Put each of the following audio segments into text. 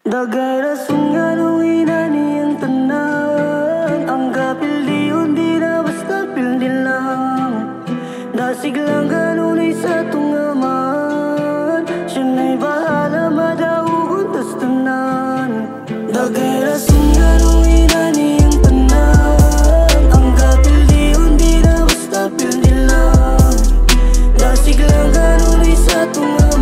Dagay rason nga nung inaniyang tanan. Ang kapildi hindi na basta pildi lang. Dasig lang ganunay sa tungaman. Siya na'y bahala madaugon tas tanan. Dagay rason nga nung inaniyang tanan. Ang kapildi hindi na basta pildi lang. Dasig lang ganunay sa tungaman.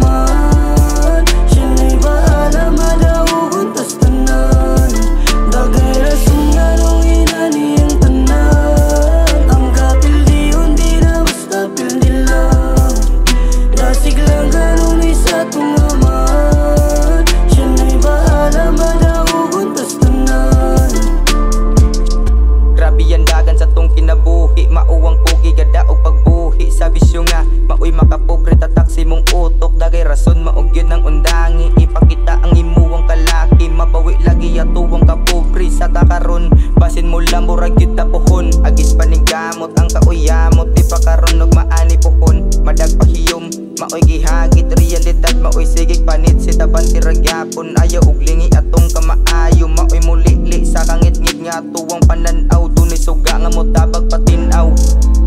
Mauwang pugi gada o pagbuhi sa bisyo nga maoy makapobre tatak mong utok. Dagay rason maugyod ng undangi. Ipakita ang imuwang kalaki. Mabawi lagi atuwang kapobre sa takaron. Basin mo lang murag yun tapuhon. Agis panigamot ang kauyamot. Di pa karon og maani puhon. Madagpahiyom maoy gihagit realidad. Maoy sigig panit si taban tiragyapon. Ayaw uglingi atong kamaayo. Maoy mulili sa kangit-ngit nga tuwang pananaw. Dunay suga nga mo tabag patinaw.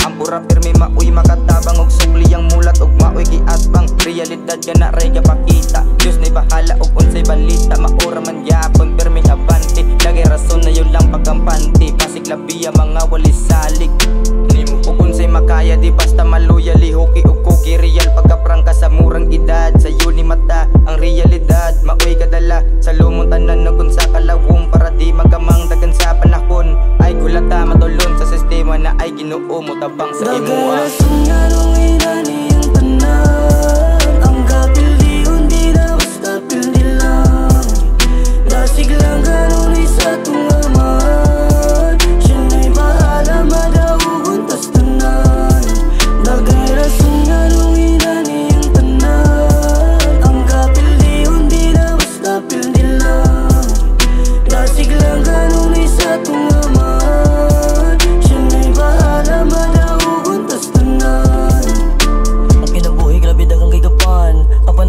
Ang pura pirmi maoy makatabang og sukli ang mulat og maoy giatbang. Realidad nga na ray kapakita. Diyos na'y bahala og unsay balita. Maura man gyapon pirmi abante. Lagi rason na yun lang pagkampante. Pasig labiya mga wali salik. Nimo og unsay makaya di basta maluya. Lihoki og kuki real pagkaprangka sa murang edad. Sa ni mata ang realidad maoy kadala. Sa lumong tanan kung sa kalawong para di magamang dagan sa panahon. Ay gulata matulon sa sistema na ay Ginoo mo tabang sa imuha. Dagay rason nga nung inaniyang tanan. Ang kapildi hindi na basta pildi lang. Dasig lang ganunay sa tungaman. Siya na'y bahala madaugon tas tanan. Dagay rason nga nung inaniyang tanan. Ang kapildi hindi na basta pildi lang. Dasig lang ganunay sa tungaman.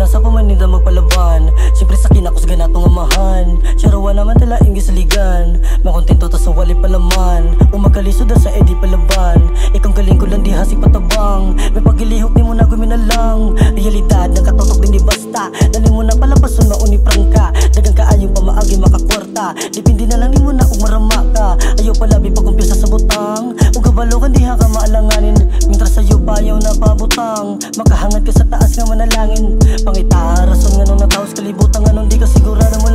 Sa pamanida magpalaban. Siyempre sa kinakos ganatong amahan. Siyarawa naman tala ingis ligan. Makontento ta sa wali palaman. Umagalisod sa edi palaban. Ikang galing ko lang di hasig patabang. May pagilihok ni mo na guminalang. Realidad ng katotok din di basta. Dali mo na palapason mauni prangka. Dagang kaayong pamaagi makakwarta. Dipindi na lang ni mo na kung marama ka. Ayaw palabi pag-umpisa sa butang. Kung kabalokan di haka maalanganin. Mintras sa'yo payaw na pabutang. Makahangad ka sa taas nga manalangin. Pangita rason nga nung nataos kalibutan nga nung di ka sigurado mo